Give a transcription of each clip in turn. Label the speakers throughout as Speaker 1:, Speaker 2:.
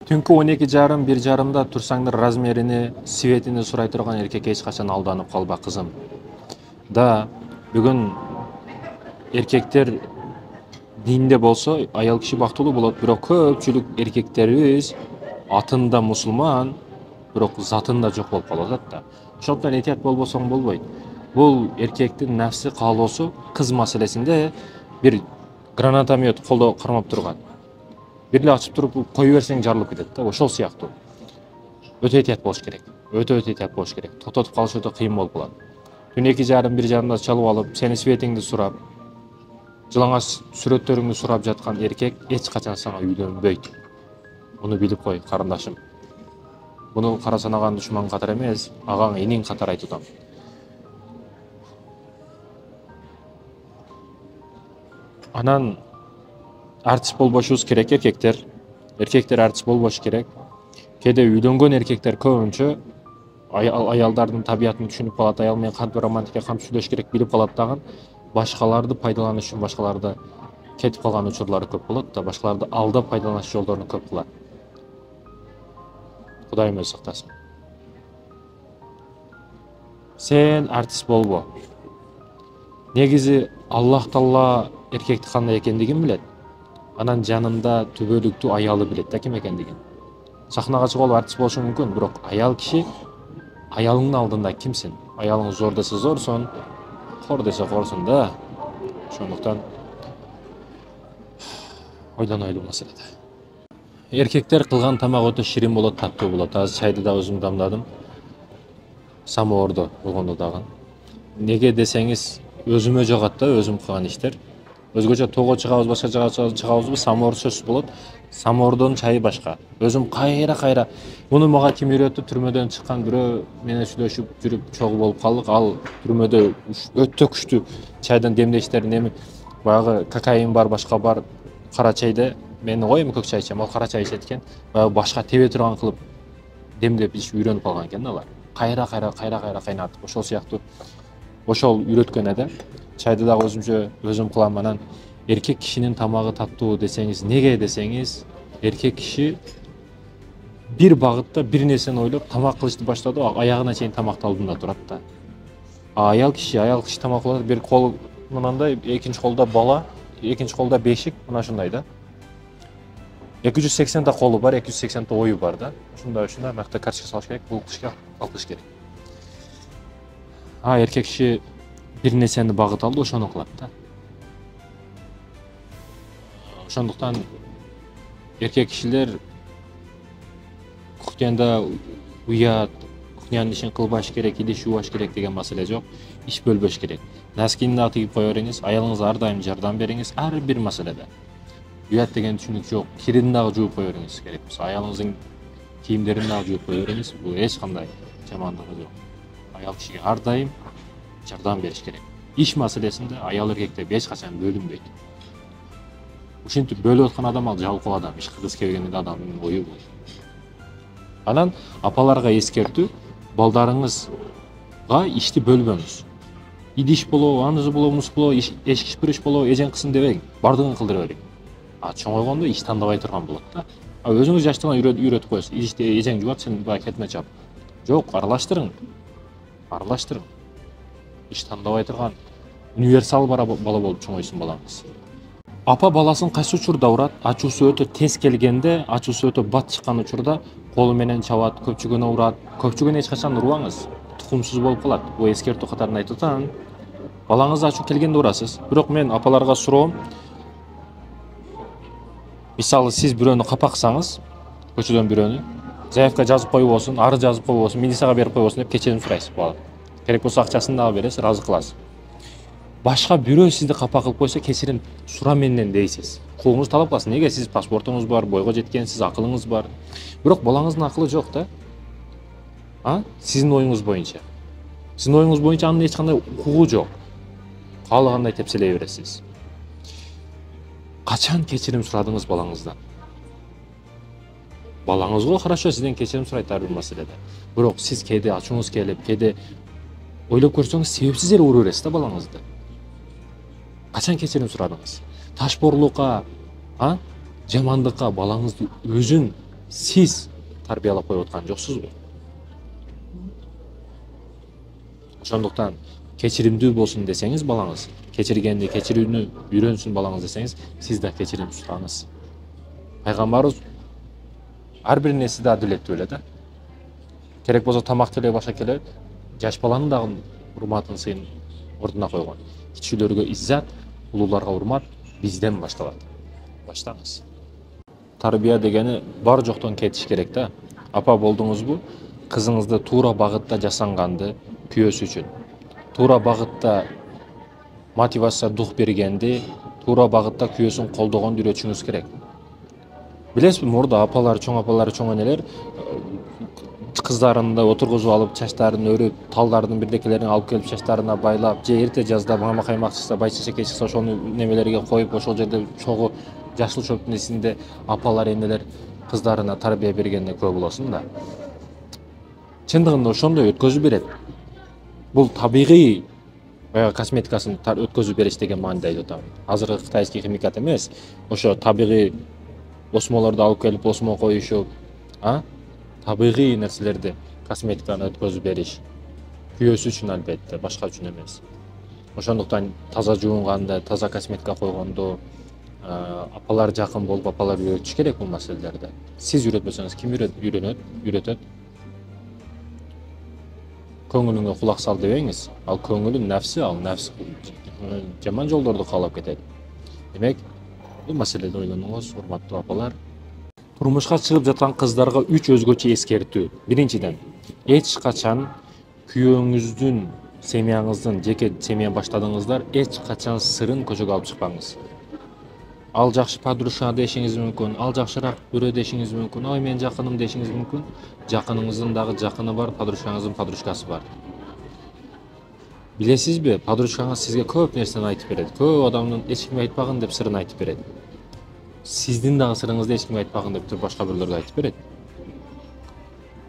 Speaker 1: Түнкү 12:30, 1:30 турсаңдар размерини, светини сурай турган эркек эч качан алданып калба кызым. Да, бүгүн эркектер динде болсо аял киши бактылуу болот, бирок көпчүлүк эркектерибиз атында мусулман, бирок затында жок болуп калып атат да. Ошондуктан этият болбосоң болбойт. Бул эркектин нафси каалоосу кыз маселесинде бир гранатомет колдо кармап турган. Бирли ачып туруп кое берсең жарылып кетет да, ошол сыяктуу. Өтө этият болуш керек. Өтө этият болуш керек. Токтотуп калыш өтө кыйын болуп калат. Түн 2:30, 1:30 чалып алып, сени светиңди сурап, жылаңач сүрөттөрүңдү сурап жаткан эркек эч качан сага үйлөнбөйт. Муну билип кой, карындашым. Муну кара санаган душман катары эмес, агаң эниң катары айтып атам. Анан артист болбошубуз керек эркектер. Эркектер артист болбош керек. Кээде үйлөнгөн эркектер көбүнчө аялдардын табиятын түшүнүп калат, аял менен кантип романтика, кантип сүйлөш керек билип калат дагы. Башкаларды пайдаланыш үчүн башкаларды кетип калган учурлары көп болот да, башкаларды алдап пайдаланыш жолдорун көп кылат. Кудайым өзү сактасын. Сен артист болбо. Негизи Аллах Таала эркекти кандай экендигин билет. Анан жанында түбөлүктүү аялы билет да ким экендигин. Сахнага чыгып артист болушу мүмкүн, бирок аял киши аялыңдын алдында кимсин? Аялың зор десе зорсун, кор десе корсун да. Ошондуктан ойлонойлу маселеде. Эркектер кылган тамак өтө ширин болот, таттуу болот. Азыр чайды да өзүм дамдадым. Самоордо болгондо дагы. Неге десеңиз, өзүмө жагат да, өзүм кылган иштер. Өзгөчө тоого чыгабыз, башка жака чыгабызбы, самоор сөзсүз болот. Самоордон чайы башка. Өзүм кайра муну мага ким үйрөттү? Түрмөдөн чыккан бирөө менен сүйлөшүп жүрүп чогуу болуп калдык. Ал түрмөдө өтө күчтүү чайдан демдештерин эми баягы кокаин бар, башка бар, кара чайда мен коем көк чай ичем, ал кара чай ичет экен. Баягы башка тебе турган кылып демдеп ичип үйрөнүп калган экен алар. Кайра кайнатып, ошол сыяктуу ошол үйрөткөн эде. Чайды дагы өзүм кылам. Анан эркек кишинин тамагы таттуу десеңиз, неге десеңиз, эркек киши бир багытта бир нерсени ойлоп тамак кылышты баштады, аягына чейин тамактын алдында турат да. Аял киши тамак кылат, бир кол мынандай, экинчи колдо бала, экинчи колдо бешик, мына ушундай да. 280 та колу бар, 280 та ою бар да. Ушундай мыкты карточка салыш керек, бул кишке алкыш керек. Эркек киши бир нерсени багыт алды, ошону кылат да. Ошондуктан эркек кишилер кухняда уят, кухнянын ишин кылбаш керек, идиш жууаш керек деген маселе жок. Иш бөлбөш керек. Носкини да тигип кое бериңиз, аялыңызга ар дайым жардам бериңиз, ар бир маселеде. Уят деген түшүнүк жок. Кирин дагы жууп кое бериңиз керек болсо, аялыңыздын кийимдерин дагы жууп кое бериңиз. Бул эч кандай жамандыгы жок. Аял кишиге ар дайым жардам бериш керек. Иш маселесинде аял эркектер эч качан бөлүнбөйт. Ушинтип бөлүп аткан адам ал жалкоо адам, иш кыргыз келгенде адамдын ою бул. Анан апаларга эскертүү, балдарыңызга ишти бөлбөңүз. Идиш болобу, анысы болобу, мунусу болобу, эшик шыпырыш болобу, эжең кызын дебең, бардыгын кылдыра бериң. Чоңойгондо иш тандабай турган болот да. Өзүңүз жаштыгынан үйрөтүп коесуз. Ишти эжең жубат, сен баягы кетме чап. Жок, аралаштырың. Иш тандабай турган универсал бала болуп чоңойсун балаңыз. Апа баласын кайсы учурда урат? Ачуусу өтө тез келгенде, ачуусу өтө бат чыккан учурда колу менен чабат, көпчүгүнө урат. Көпчүгүнө эч качан урбаңыз. Тукумсуз болуп калат. Бул эскертүү катарында айтып атам. Балаңыз ачуу келгенде урасыз. Бирок мен апаларга суроом. Мисалы, сиз бирөөнү капаксаңыз, көчөдөн бирөөнү, заявка жазып коюп болсун, ары жазып коюп болсун, милицияга берип коюп болсун деп кечирим сурайсыз баладан. Керек болсо акчасын дагы бересиз, ыраазы кыласыз. Башка бирөө сизди капа кылып койсо, кечирим сура менден дейсиз. Кулуңуз талап калсын. Неге? Сиз паспортуңуз бар, бойго жеткенсиз, акылыңыз бар. Бирок балаңыздын акылы жок да. Сиздин оюңуз боюнча. Сиздин оюңуз боюнча анын эч кандай укугу жок. Каалагандай тепселей бересиз. Качан кечирим сурадыңыз балаңыздан? Балаңыз го хорошо сизден кечирим сурайт ар бир маселеде. Бирок сиз кээде ачууңуз келип, кээде ойлоп көрсөңүз себепсиз эле уруп бересиз да балаңызды. Качан кечирим сурадыңыз? Ташборлукка, жамандыкка балаңызды өзүн сиз тарбиялап коюп аткан жоксузбу? Ошондуктан кечиримдүү болсун десеңиз балаңыз, кечиргенди кечирүүнү үйрөнсүн балаңыз десеңиз, сиз да кечирим сураңыз. Пайгамбарыбыз ар бир нерседе адилеттүү эле да. Керек болсо тамак телей баштап келе, жаш баланын дагы урматын сыйын ордуна койгон. Кичүүлөргө иззат, улууларга урмат бизден башталат. Баштаңыз. Тарбия дегени бар жоктон кетиш керек да. Апа болдуңузбу? Кызыңызды туура багытта жасанганды күйөөсү үчүн. Туура багытта мотивация дух бергенди, туура багытта күйөөсүн колдогонду үйрөтүшүңүз керек. Билесизби, мурда апалар, чоң энелер кыздарын да отургузуп алып, чачтарын өрүп, талдардын бирдекелерин алып келип чачтарына байлап, же эрте жазда мама каймак чыкса, байчешеке чыкса, ошону немелерге коюп, ошол жерде чогуу жашыл чөптүн ичинде апалар, энелер кыздарына тарбия бергенде көп болосун да. Чындыгында ошондой өткөзүп берет. Бул табигый косметикасын өткөзүп бериш деген мааниде айтып атам. Азыркы кытайский химикат эмес, ошо табигый осмолорду алып келип осмо коюшуп, табигый нерселерди косметиканы өткөзүп бериш. Күйөөсү үчүн албетте, башка үчүн эмес. Ошондуктан таза жуунганда, таза косметика койгондо апалар жакын болуп, апалар үйрөтүш керек бул маселелерди. Сиз үйрөтпөсөңүз ким үйрөтөт? Көңүлүңө кулак сал дебеңиз. Ал көңүлүн нәфси, ал нәфс жаман жолдорду каалап кетет. Демек, бул маселеде ойлонуңуз, урматтуу апалар. Турмушка чыгып жаткан кыздарга 3 өзгөчө эскертүү. Биринчиден, эч качан күйөөңүздүн, семьяңыздын, жеке семья баштадыңыздар, эч качан сырын көчөгө алып чыкпаңыз. Ал жакшы подружка дешиңиз мүмкүн, ал жакшыраак көрө дешиңиз мүмкүн, ой мен жакыным дешиңиз мүмкүн. Жакыныңыздын дагы жакыны бар, подружкаңыздын подружкасы бар. Билесизби, подружкаңыз сизге көп нерсени айтып берет. Көп адамдын эч кимге айтпагын деп сырын айтып берет. Сиздин дагы сырыңызды эч кимге айтпагын деп туруп башка бирлерге айтып берет.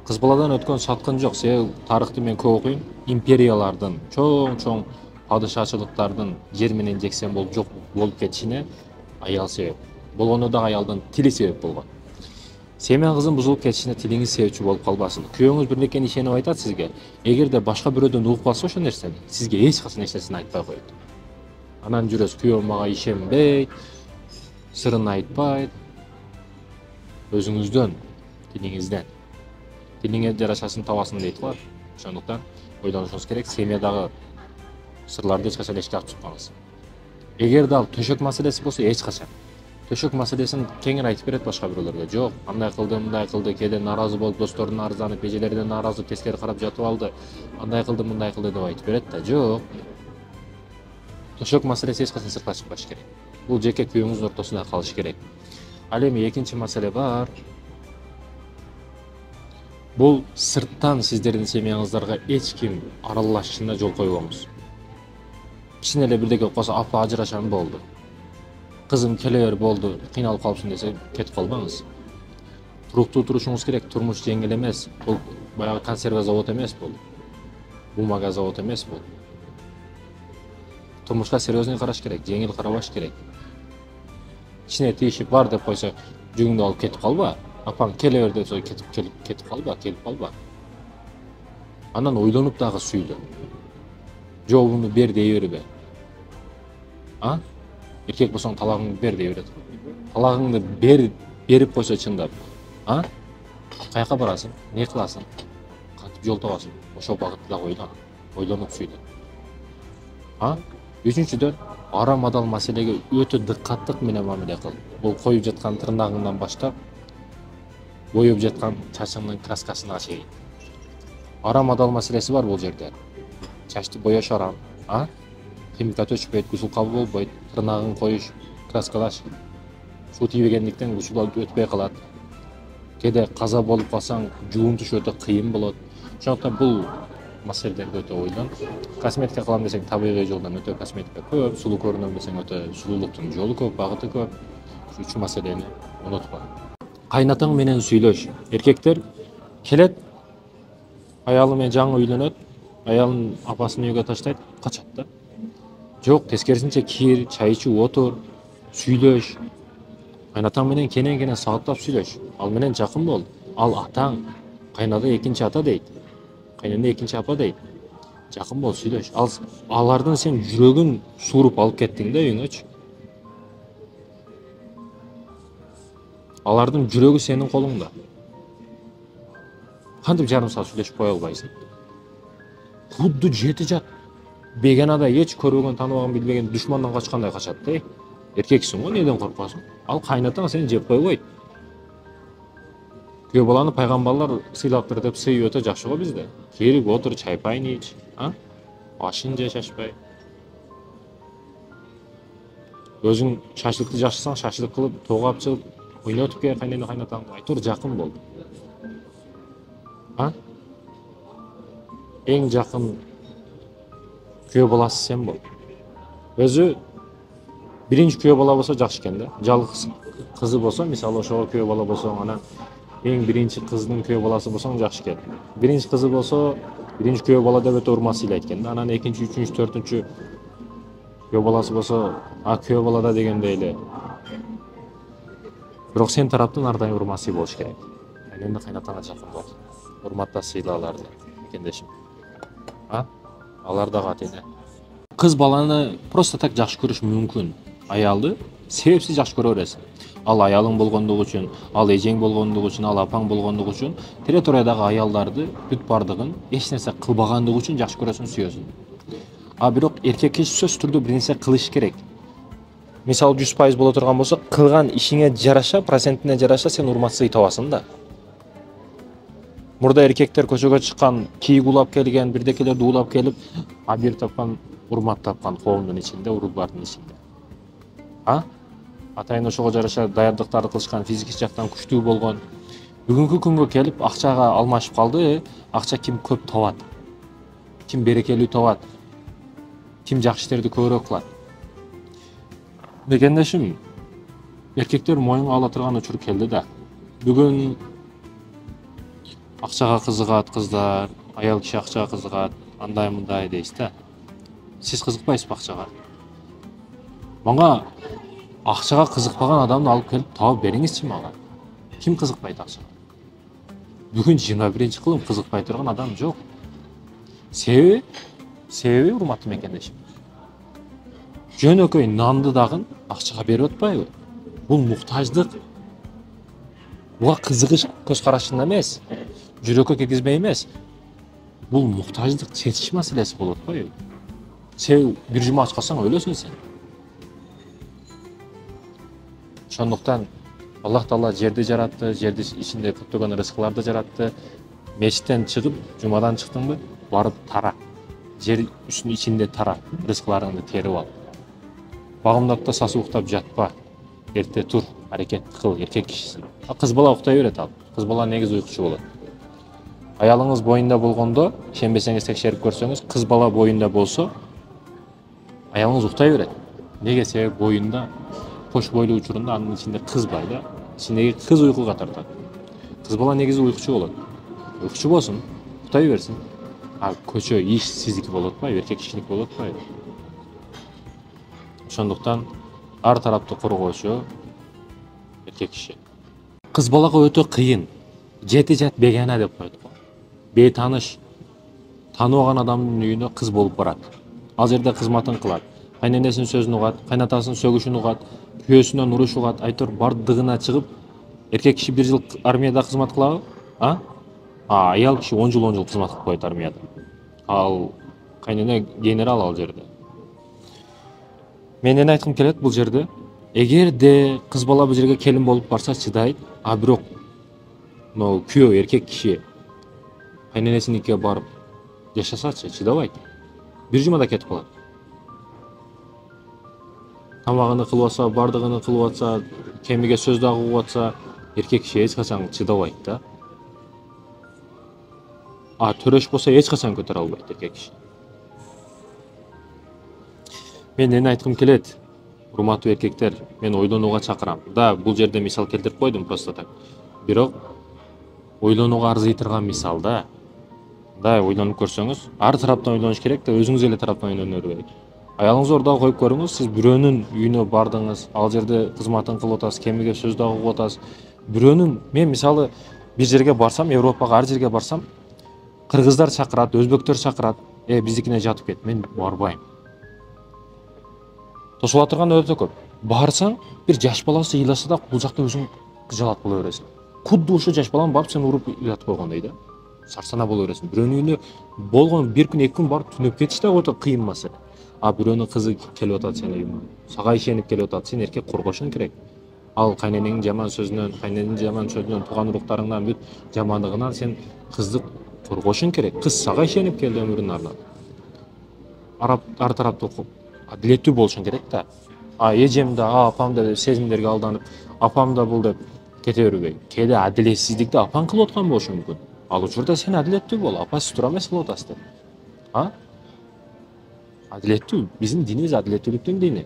Speaker 1: Кыз баладан өткөн саткын жок. Себеби тарыхты мен көп окуйм. Империялардын, чоң падышачылыктардын жер менен жексен болуп кетишине аял себеп. Болгону да аялдын тили себеп болгон. Семьяңыздын бузулуп кетишине тилиңиз себепчи болуп калбасын. Күйөөңүз бир нерсени ишенип айтат сизге. Эгерде башка бирөөдөн угуп калса ошол нерсени, сизге эч качан эч нерсени айтпай коет. Анан жүрөсүз, күйөөм мага ишенбейт, сырын айтпайт. Өзүңүздөн, тилиңизден. Тилиңе жарашасын табасың дейт го. Ошондуктан ойлонушуңуз керек, семьядагы сырларды эч качан эчке алып чыкпаңыз. Эгерде ал төшөк маселеси болсо, эч качан. Төшөк маселесин кеңири айтып берет башка бирөөлөргө. Жок, андай кылды, мындай кылды, кээде нааразы болуп, досторунун арызданып, эжелерден нааразы тескери карап жатып алды. Андай кылды, мындай кылды деп айтып берет да. Жок. Төшөк маселеси эч качан сыртка чыкпаш керек. Бул жеке күйөөңүздүн ортосунда калыш керек. Ал эми экинчи маселе бар. Бул сырттан сиздердин семьяңыздарга эч ким аралашышына жол койбоңуз. Кичине эле бирдеке кылса, апа ажырашам болду. Кызым келе бер болду, кыйналып калыпсың десе, кетип калбаңыз. Туруктуу турушуңуз керек, турмуш жеңил эмес. Бул баягы консерва завод эмес бул. Бумага завод эмес бул. Турмушка серьезный караш керек, жеңил карабаш керек. Кичине тийишип бар деп койсо, жүгүңдү алып кетип калба. Апаң келе бер десе, кетип калба. Анан ойлонуп дагы сүйлө. Жообуну бер дей бербе. Эркек болсоң талагыңды бер дей берет. Талагыңды берип койсо чындап, каяка барасың, не кыласың, кантип жол табасың, ошол багытта да ойлон, ойлонуп сүйлө. Үчүнчүдөн, арам-адал маселеге өтө дыккаттык менен мамиле кыл. Бул коюп жаткан тырнагыңдан баштап, боёп жаткан чачыңдын краскасына чейин. Арам-адал маселеси бар бул жерде. Чачты боёш арам, химикат өчпөйт, гусул кабыл болбойт, тырнагын коюш, краскалаш. Суу тийбегендиктен гусул өтпөй калат. Кээде каза болуп калсаң, жуунтуш өтө кыйын болот. Ошондуктан бул маселелерди өтө ойлон. Косметика кылам десең, табигый жолдон өтө косметика көп, сулуу көрүнөм десең, өтө сулуулуктун жолу көп, багыты көп. Үч маселени унутпа. Кайнатаң менен сүйлөш. Эркектер келет, аялы менен жаңы үйлөнөт, аялын апасын үйгө таштайт, качат да. Жок, тескерисинче кир, чай ичип отур, сүйлөш. Кайнатаң менен кенен сааттап сүйлөш. Ал менен жакын бол. Ал атаң. Кайнада экинчи ата дейт. Кайнене экинчи апа дейт. Жакын бол, сүйлөш. Алардын сен жүрөгүн сууруп алып кеттиң да үйүңөчү. Алардын жүрөгү сенин колуңда. Кантип жарым саат сүйлөшүп кое албайсың? Худду жети жат. Беганада эч көрбөгөн, тааныбаган, билбеген душмандан качкандай качат да. Эркексиң го, неден коркосуң? Ал кайнатаң сени жеп койбойт. Күйөө баланы пайгамбарлар сыйлаптыр деп сыйып өтө жакшы го бизде. Келип отур, чайпайын ич, ашын же шашпай. Өзүң шашлыкты жакшысаң, шашлык кылып, тоогап чыгып, ойнотуп ке кайнене кайнатаңды. Айтор жакын бол. Эң жакын күйөө баласы сен бол. Өзү биринчи күйөө бала болсо жакшы экен да. Жалгыз кызы болсо, мисалы ошого күйөө бала болсоң, анан эң биринчи кыздын күйөө баласы болсоң жакшы экен. Биринчи кызы болсо, биринчи күйөө бала деп өтө урмат сыйлайт экен да. Анан экинчи, үчүнчү, төртүнчү күйөө баласы болсо, күйөө балада дегендей эле. Бирок сен тараптан ар дайым урмат сый болуш керек. Кайнене кайнатаңа жакын бол. Урматта сыйла аларды, мекендешим. Алар да ата-эне. Кыз баланы просто так жакшы көрүш мүмкүн. Аялды себепсиз жакшы көрө бересиң. Ал аялың болгондугу үчүн, ал эжең болгондугу үчүн, ал апаң болгондугу үчүн, территориядагы аялдарды бүт бардыгын эч нерсе кылбагандыгы үчүн жакшы көрөсүң, сүйөсүң. Бирок эркек киши сөзсүз түрдө бир нерсе кылыш керек. Мисалы 100% боло турган болсо, кылган ишиңе жараша, процентине жараша сен урмат сый табасың да. Мурда эркектер көчөгө чыккан, кийик улап келген, бирдекелерди улап келип, бир тапкан, урмат тапкан коомдун ичинде, уруглардын ичинде. Атайын ошого жараша даярдыктарды кылышкан, физикий жактан күчтүү болгон. Бүгүнкү күнгө келип акчага алмашып калды. Акча ким көп табат? Ким берекелүү табат? Ким жакшы иштерди көбүрөөк кылат? Мекендешим, эркектер моюнга ала турган учур келди да. Бүгүн акчага кызыгат кыздар, аял киши акчага кызыгат, андай мындай дейсиз да. Сиз кызыкпайсызбы акчага? Мага акчага кызыкпаган адамды алып келип таап бериңизчи мага. Ким кызыкпайт акчага? Бүгүн 21-кылым кызыкпай турган адам жок. Себеби урматтуу мекендешим. Жөнөкөй нанды дагы акчага берип атпайбы? Бул муктаждык. Буга кызыгыш көз карашында эмес, жүрөккө киргизбей эмес. Бул муктаждык, чечиш маселеси болуп атпайбы? Сен бир жума ач калсаң өлөсүң сен. Ошондуктан Аллах Таала жерди жаратты, жерди ичинде көптөгөн рызыкларды жаратты. Мечиттен чыгып, жумадан чыктыңбы, барып тара. Жер үстүнүн ичинде тара, рызыкларыңды терип ал. Багымдакта сасып уктап жатпа. Эрте тур, аракет кыл, эркек кишисиң. Кыз бала уктай берет ал. Кыз бала негизи уйкучу болот. Аялыңыз боюнда болгондо, ишенбесеңиз текшерип көрсөңүз, кыз бала боюнда болсо, аялыңыз уктай берет. Неге? Себеби боюнда кош бойлуу учурунда анын ичинде кыз бар да. Ичиндеги кыз уйкуга тартат. Кыз бала негизи уйкучу болот. Уйкучу болсун, уктай берсин. Көчө иш сиздики болуп атпайбы, эркек кишиники болуп атпайбы? Ошондуктан ар тарапты коргоочу эркек киши. Кыз балага өтө кыйын. Жети жат бегана деп коет го. Бейтаныш, тааныбаган адамдын үйүнө кыз болуп барат. Ал жерде кызматын кылат. Кайненесинин сөзүн угат, кайнатасынын сөгүшүн угат, күйөөсүнөн уруш угат, айтор бардыгына чыгып, эркек киши 1 жыл армияда кызмат кылабы? Аял киши 10 жыл кызмат кылып коет армияда. Ал кайнене генерал ал жерде. Мен эмне айткым келет бул жерде? Эгерде кыз бала бул жерге келин болуп барса чыдайт, бирок күйөө эркек киши кайненесинике барып жашасачы, чыдабайт. Бир жумада кетип калат. Тамагыны кылып атса, бардыгыны кылып атса, кемиге сөз дагы угуп атса, эркек киши эч качан чыдабайт да. Төрөш болсо эч качан көтөрө албайт эркек киши. Мен эмне айткым келет? Урматтуу эркектер, мен ойлонууга чакырам. Да, бул жерде мисал келтирип койдум просто так. Бирок ойлонууга арзый турган мисал да. Да, ойлонуп көрсөңүз, ар тараптан ойлонуш керек да, өзүңүз эле тараптан ойлоно бербейик. Аялыңыз ордага коюп көрүңүз, сиз бирөөнүн үйүнө бардыңыз, ал жерде кызматын кылып атасыз, кемиге сөз дагы угуп атасыз. Бирөөнүн, мен мисалы бир жерге барсам, Европага ар жерге барсам, кыргыздар чакырат, өзбектер чакырат, биздикине жатып кет, мен барбайм. Тосула турган өтө көп. Барсаң, бир жаш баласы ыйласа да бул жакта өзүң жалат боло бересиң. Кудду ошо жаш баланы барып сен уруп ыйлатып койгондой да. Сарсана боло бересиң. Бирөөнүн үйүнө болгон бир күн, 2 күн барып түнөп кетиш да өтө кыйын маселе. А бирөөнүн кызы келип атат сенин үйүңө. Сага ишенип келип атат, сен эркек коргошуң керек. Ал кайненеңдин жаман сөзүнөн, кайненеңдин жаман сөзүнөн, тууган уруктарыңдан бүт жамандыгынан сен кызды коргошуң керек. Кыз сага ишенип келди өмүрүн арнап. Ар тараптуу адилеттүү болушуң керек да. Эжем да, апам да деп сезимдерге алданып, апам да бул деп кете бербей. Кээде адилетсиздикти апаң кылып аткан болушу мүмкүн. Ал учурда сен адилеттүү бол, апа сиз туура эмес кылып атасыз деп. Адилеттүү, биздин динибиз адилеттүүлүктүн дини.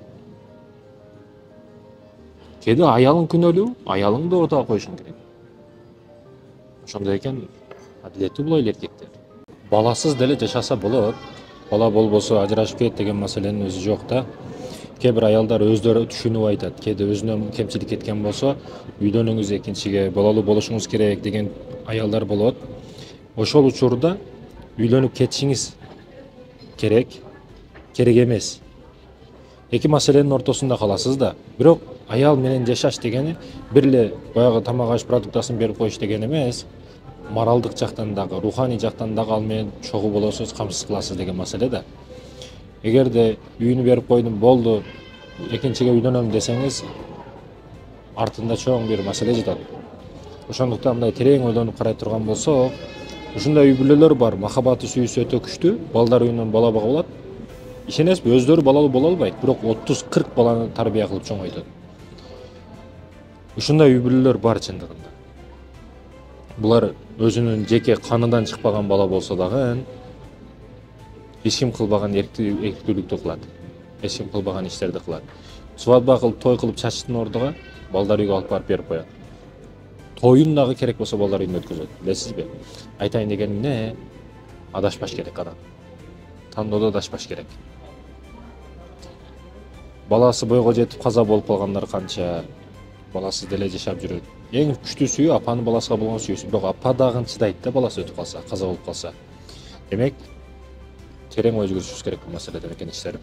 Speaker 1: Кээде аялың күнөөлүү, аялыңды ортого коюшуң керек. Ошондой экен, адилеттүү болойлу эркектер. Баласыз деле жашаса болот. Бала болбосо ажырашып кет деген маселенин өзү жок да. Кээ бир аялдар өздөрү түшүнүп айтат. Кээде өзүнөн кемчилик кеткен болсо, үйлөнүңүз экинчиге, балалуу болушуңуз керек деген аялдар болот. Ошол учурда үйлөнүп кетишиңиз керек, керек эмес. Эки маселенин ортосунда каласыз да. Бирок аял менен жашаш дегени бир эле баягы тамак аш продуктасын берип коюш деген эмес. Моралдык жактан дагы, руханий жактан дагы ал менен чогуу болосуз, камсыз кыласыз деген маселе да. Эгерде үйүнү берип койдум, болду, экинчиге үйлөнөм десеңиз, артында чоң бир маселе жатат. Ошондуктан мындай терең ойлонуп карай турган болсок, ушундай үй бүлөлөр бар, махабаты сүйүүсү өтө күчтүү, балдар үйүнөн бала багып алат. Ишенесизби, өздөрү балалуу боло албайт, бирок 30-40 баланы тарбия кылып чоңойтот. Ушундай үй бүлөлөр бар чындыгында. Булар өзүнүн жеке канынан чыкпаган бала болсо дагы эч ким кылбаган эрктүүлүктү кылат. Эч ким кылбаган иштерди кылат. Свадьба кылып, той кылып чачтын ордуга балдар үйгө алып барып берип коет. Тоюн дагы керек болсо балдар үйүндө өткөзөт. Билесизби? Айтайын дегеним эмне? Адашпаш керек адам. Тандоодо адашпаш керек. Баласы бойго жетип каза болуп калгандар канча, баласыз деле жашап жүрөт. Эң күчтүү сүйүү апанын баласына болгон сүйүүсү. Бирок апа дагы чыдайт да, баласы өтүп калса, каза болуп калса. Демек, терең ой жүгүрүшүбүз керек бул маселеде экен иштерим.